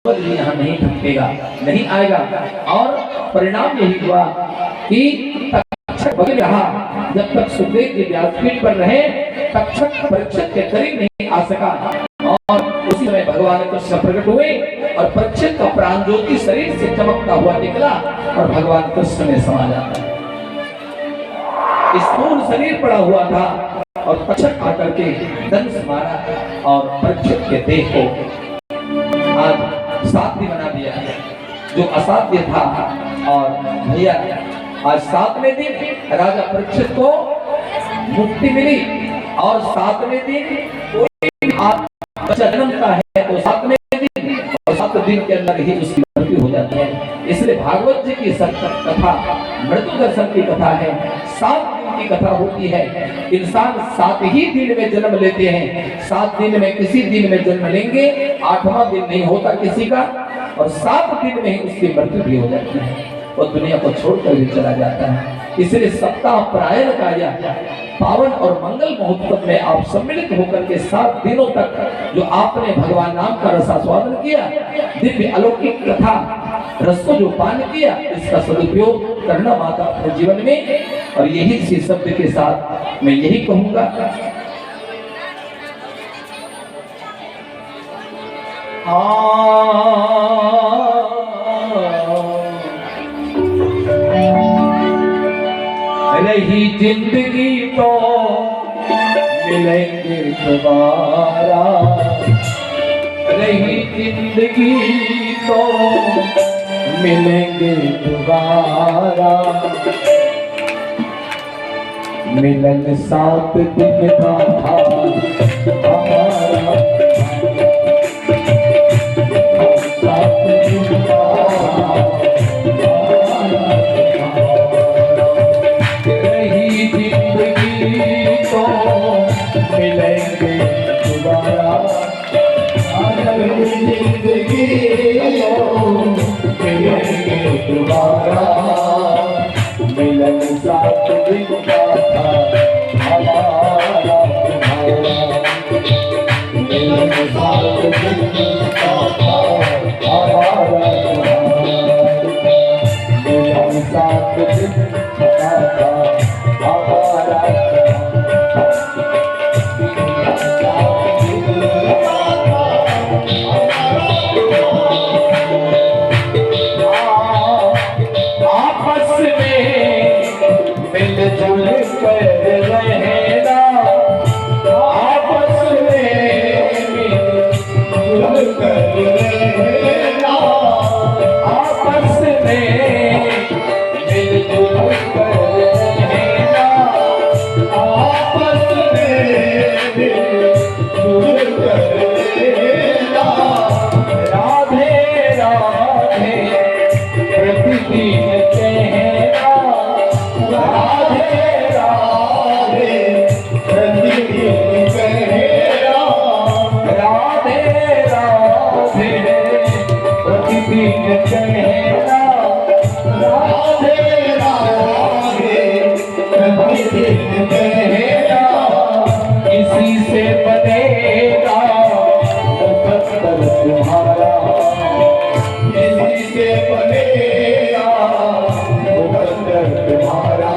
यहाँ नहीं थकेगा, नहीं आएगा। और परिणाम यही हुआ कि तक्षक बगल रहा, जब तक सुखदेव जी व्यासपीठ पर रहे तक्षक परीक्षित के करीब नहीं आ सका। और उसी समय भगवान कृष्ण प्रकट हुए और परीक्षित का प्राण ज्योति शरीर से चमकता हुआ निकला और भगवान कृष्ण में समा जाता है। स्थूल शरीर पड़ा हुआ था और तक्षक आकर के दंश मारा और परीक्षित के देह को आज साध्य बना दिया है, जो असाध्य था। और भैया आज 7वें दिन राजा परीक्षित को मुक्ति मिली और 7वें दिन कोई बच्चा जन्मता है तो 7वें दिन और 7 दिन के अंदर ही उसकी मृत्यु हो जाती है। इसलिए भागवत जी की कथा मृत्यु दर्शन की कथा है, 7 दिन की कथा होती है। इंसान 7 ही दिन में जन्म लेते हैं, 7 दिन में किसी दिन में जन्म लेंगे, 8वां दिन नहीं होता किसी का, और 7 दिन में ही उसकी मृत्यु भी हो जाती है, वो दुनिया को छोड़कर भी चला जाता है। इसलिए सप्ताह प्रायण का यह पावन और मंगल महोत्सव में आप सम्मिलित होकर के 7 दिनों तक जो आपने भगवान नाम का रसास्वादन किया, दिव्य अलौकिक कथा रस को जो पान किया, इसका सदुपयोग करना माता अपने जीवन में। और यही सी शब्द के साथ मैं यही कहूंगा, रही जिंदगी तो मिलेंगे दोबारा, रही जिंदगी तो मिलेंगे दोबारा। मिलन 7 दिन का था हमारा, 7 दिन का मिलेंगे दोबारा, जिंदगी मिलेंगे दोबारा। मिलन 7 दिन का था हमारा तुम्हारा, मिलन 7 दिन का था हमारा तुम्हारा, मिलन 7 दिन का था हमारा। इसी से बनेगा मुकद्दर तुम्हारा, इसी से बनेगा मुकद्दर तुम्हारा।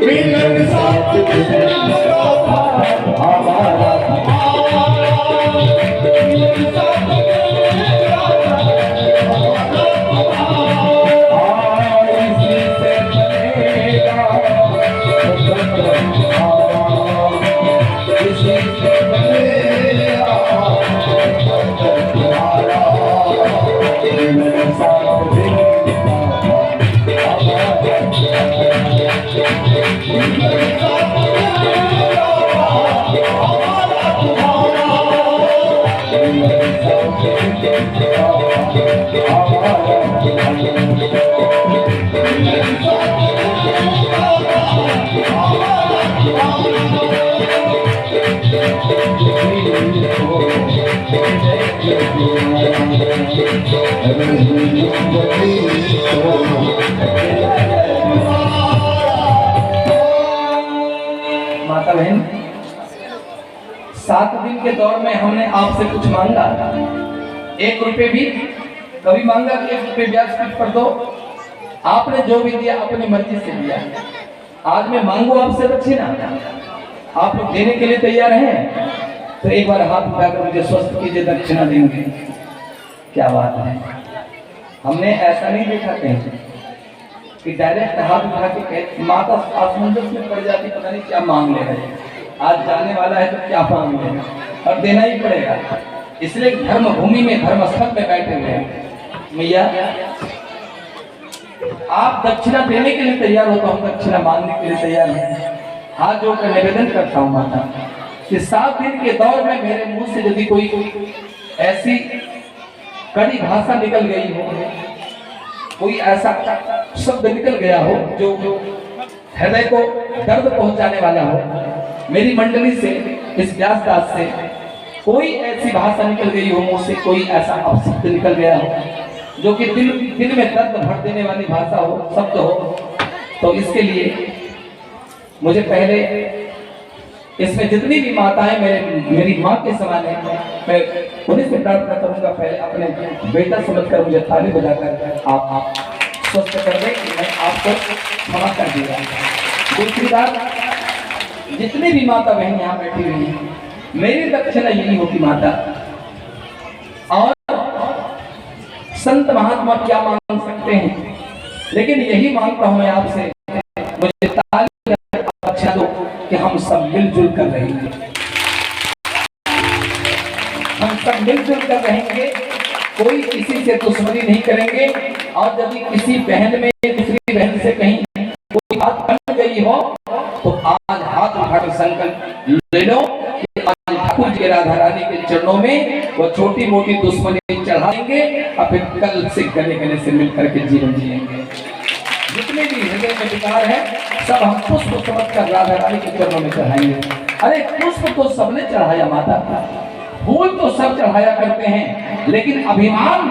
मिलन 7 दिन का था हमारा, मिलन 7 दिन का था हमारा। इसी से बनेगा मुकद्दर तुम्हारा, इसी से बनेगा मुकद्दर तुम्हारा। मिलन 7 दिन का था हमारा, मिलन 7 दिन का था हमारा तुम्हारा, मिलन 7 दिन का था हमारा तुम्हारा। माता बहन 7 दिन के दौर में हमने आपसे कुछ मांगा? 1 रुपये भी कभी मांगा कि 1 रुपये ब्याज पीठ पर दो? आपने जो भी दिया अपनी मर्जी से दिया। आज मैं मांगू आपसे दक्षिणा, आप लोग देने के लिए तैयार हैं? तो एक बार हाथ उठाकर मुझे स्वस्थ कीजिए, दक्षिणा देंगे। क्या बात है, हमने ऐसा नहीं देखा कहीं कि डायरेक्ट हाथ उठा के माता आसमंजस में पड़ जाती, पता नहीं क्या मांग ले रहे हैं। आज जाने वाला है तो क्या मांग लेना, और देना ही पड़ेगा। इसलिए धर्म भूमि में, धर्म स्थल में बैठे हुए हैं। मैया आप दक्षिणा देने के लिए तैयार हो तो हम दक्षिणा मांगने के लिए तैयार हैं। हाथ जोड़कर निवेदन करता हूँ माता कि 7 दिन के दौर में मेरे मुंह से यदि कोई ऐसी कड़ी भाषा निकल गई हो, कोई ऐसा शब्द निकल गया हो जो हृदय को दर्द पहुंचाने वाला हो, मेरी मंडली से, इस व्यासदास से कोई ऐसी भाषा निकल गई हो मुंह से, कोई ऐसा अपशब्द निकल गया हो जो कि दिल में दर्द भर देने वाली भाषा हो, शब्द हो, तो इसके लिए मुझे पहले इसमें जितनी भी माताएं मेरी माँ के समान है, मैं उन्हीं से प्रार्थना करूंगा, पहले अपने बेटा समझकर मुझे ताली बजाकर आप स्वस्थ कर दें कि मैं आपको क्षमा कर दिया। दूसरी बात, जितनी भी माता बहन यहाँ बैठी हुई हैं, मेरी दक्षिणा यही होगी माता। और संत महात्मा क्या मांग सकते हैं, लेकिन यही मांगता हूं मैं आपसे, मुझे ताली दक्षिणा दो कि हम सब मिलजुल कर रहेंगे, हम सब मिलजुल कर रहेंगे, कोई किसी से दुश्मनी नहीं करेंगे। और यदि किसी बहन में दूसरी बहन से कहीं कोई बात बन गई हो तो आज हाथ उठाकर संकल्प ले लो कि आज ठाकुर जी राधा रानी के चरणों में वो छोटी मोटी दुश्मनी चढ़ाएंगे और फिर कल से गले गले से मिलकर के जीवन जिएंगे। जितने भी हृदय में विकार है सब हम पुष्प समझकर राधा रानी के चरणों में चढ़ाएंगे। अरे पुष्प तो सबने चढ़ाया माता, फूल तो सब चढ़ाया करते हैं, लेकिन अभिमान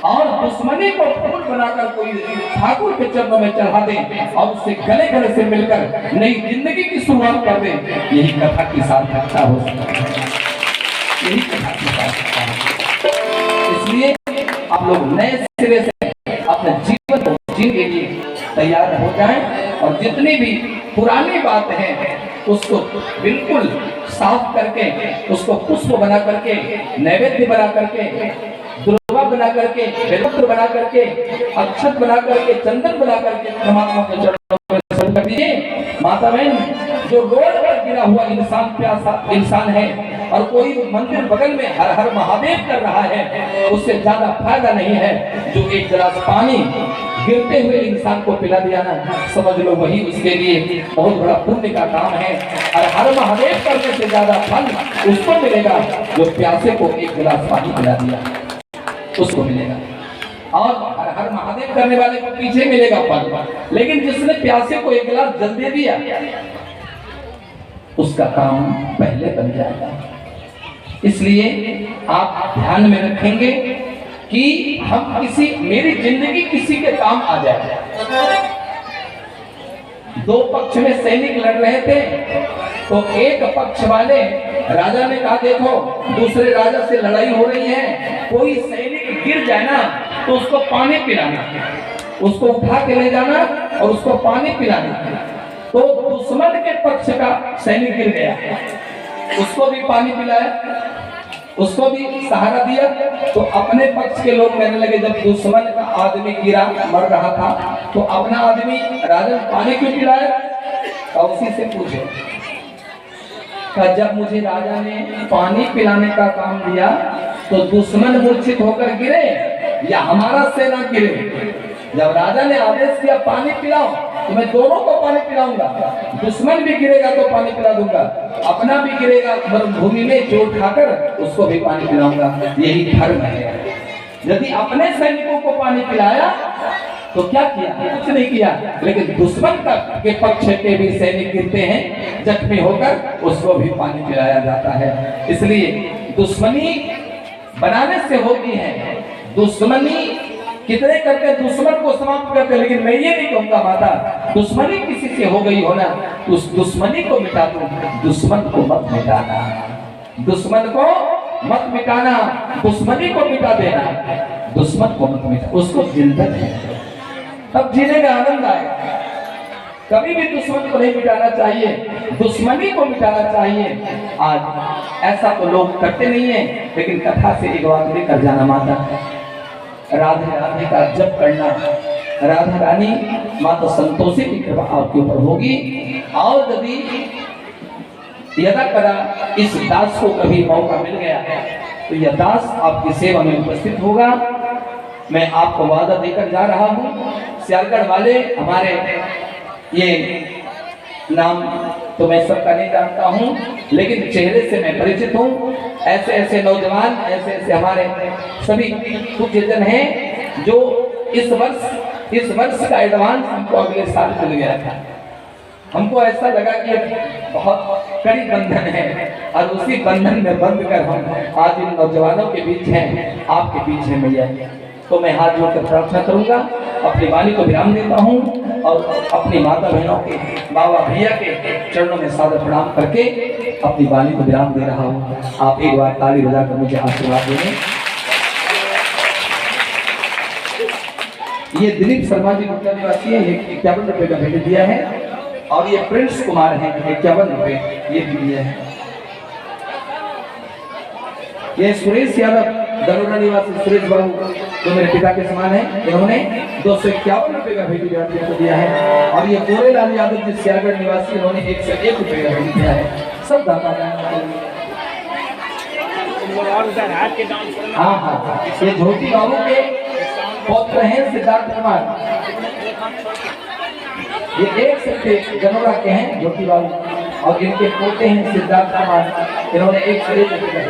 और दुश्मनी को फूल बनाकर कोई ठाकुर के चरणों में चढ़ा दे और उससे गले गले से मिलकर नई जिंदगी की शुरुआत कर दे, यही कथा की सार्थकता हो सकती है, यही कथा की सार्थकता है। इसलिए आप लोग नए सिरे से अपने जीवन को जीने के लिए तैयार हो जाएं और जितनी भी पुरानी बात है उसको बिल्कुल साफ करके, उसको पुष्प बना करके, नैवेद्य बना करके, दुर्वा बना करके, बेलपत्र बना करके, अक्षत बना करके, चंदन बना करके परमात्मा के चरणों में समर्पित कर दीजिए। माता बहन, जो रोड पर गिरा हुआ इंसान प्यासा इंसान है और कोई मंदिर बगल में हर हर महादेव कर रहा है, उससे ज्यादा फायदा नहीं है जो एक गिलास पानी गिरते हुए इंसान को पिला दिया ना, समझ लो वही उसके लिए बहुत बड़ा पुण्य का काम है। और हर महादेव करने से ज्यादा फल उसको मिलेगा जो प्यासे को एक गिलास पानी पिला दिया, उसको मिलेगा। और हर महादेव करने वाले को पीछे मिलेगा फल, लेकिन जिसने प्यासे को एक गिलास जल दे दिया उसका काम पहले बन जाएगा। इसलिए आप ध्यान में रखेंगे कि हम किसी, मेरी जिंदगी किसी के काम आ जाए। 2 पक्ष में सैनिक लड़ रहे थे, तो एक पक्ष वाले राजा ने कहा देखो दूसरे राजा से लड़ाई हो रही है, कोई सैनिक गिर जाए ना तो उसको पानी पिलाना, उसको उठा के ले जाना और उसको पानी पिलाना। तो दुश्मन के पक्ष का सैनिक गिर गया, उसको भी पानी पिलाया, उसको भी सहारा दिया। तो अपने पक्ष के लोग कहने लगे जब दुश्मन का आदमी गिरा मर रहा था तो अपना आदमी राजा पानी क्यों पिलाया? और उसी से पूछे कि जब मुझे राजा ने पानी पिलाने का काम दिया तो दुश्मन मूर्छित होकर गिरे या हमारा सेना गिरे? जब राजा ने आदेश किया पानी पिलाओ तो मैं दोनों को पानी पिलाऊंगा, दुश्मन भी गिरेगा तो पानी पिला दूंगा, अपना भी गिरेगा भूमि में चोट खाकर उसको भी पानी पिलाऊंगा। यही धर्म है। यदि अपने सैनिकों को पानी पिलाया तो क्या किया? कुछ नहीं किया, लेकिन दुश्मन के पक्ष के भी सैनिक गिरते हैं जख्मी होकर, उसको भी पानी पिलाया जाता है। इसलिए दुश्मनी बनाने से होती है, दुश्मनी कितने करके दुश्मन को समाप्त करते, लेकिन मैं ये नहीं कहूंगा माता दुश्मनी किसी से हो गई हो ना, उस दुश्मनी को मिटा दो, दुश्मन को मत मिटाना, दुश्मन को मत मिटाना, दुश्मनी को मिटा देना, दुश्मन को मत मिटा, उसको जिंदा रहना, तब जीने का आनंद आएगा। कभी भी दुश्मन को नहीं मिटाना चाहिए, दुश्मनी को मिटाना चाहिए। आज ऐसा तो लोग करते नहीं है, लेकिन कथा से एक बात लेकर जाना माता, राधे राधे का जप करना, राधा रानी माता संतोषी की कृपा आपके ऊपर होगी। और यदि यदा कदा इस दास को कभी मौका मिल गया तो यह दास आपकी सेवा में उपस्थित होगा। मैं आपको वादा देकर जा रहा हूँ, सियालगढ़ वाले हमारे ये नाम तो मैं सबका नहीं जानता हूँ, लेकिन चेहरे से मैं परिचित हूँ। ऐसे ऐसे नौजवान, ऐसे ऐसे हमारे सभी कुछ जन हैं जो इस वर्ष का एडवांस हमको अगले साल मिल गया था। हमको ऐसा लगा कि बहुत कड़ी बंधन है और उसी बंधन में बंध कर हम आज इन नौजवानों के बीच हैं, आपके बीच है मैया। तो मैं हाथ जोड़कर प्रार्थना करूंगा, अपनी वाणी को विराम देता हूं और अपनी माता बहनों के, बाबा भैया के चरणों में सादर प्रणाम करके अपनी वाणी को विराम दे रहा हूं। आप एक बार ताली बजाकर मुझे आशीर्वाद देंगे। ये दिलीप शर्मा जी गुप्ता निवासी है, ये 51 रुपए का भेज दिया है। और ये प्रिंस कुमार है, 51 रुपए ये भी दिया है। ये सुरेश यादव दरोड़ा निवासी सुरेश बाबू जो मेरे पिता के समान है, इन्होंने 251 रुपए का भेटी दिया है। और ये गोरेलाल यादव जी सियालगढ़ निवासी, इन्होंने 101 रुपए का भेटी दिया है। सब दाता हाँ, ये झोटी बाबू के पौत्र हैं सिद्धार्थ कुमार, ये एक से जनोरा के हैं झोटी बाबू, और इनके पोते हैं सिद्धार्थ कुमार, इन्होंने 101 रुपए का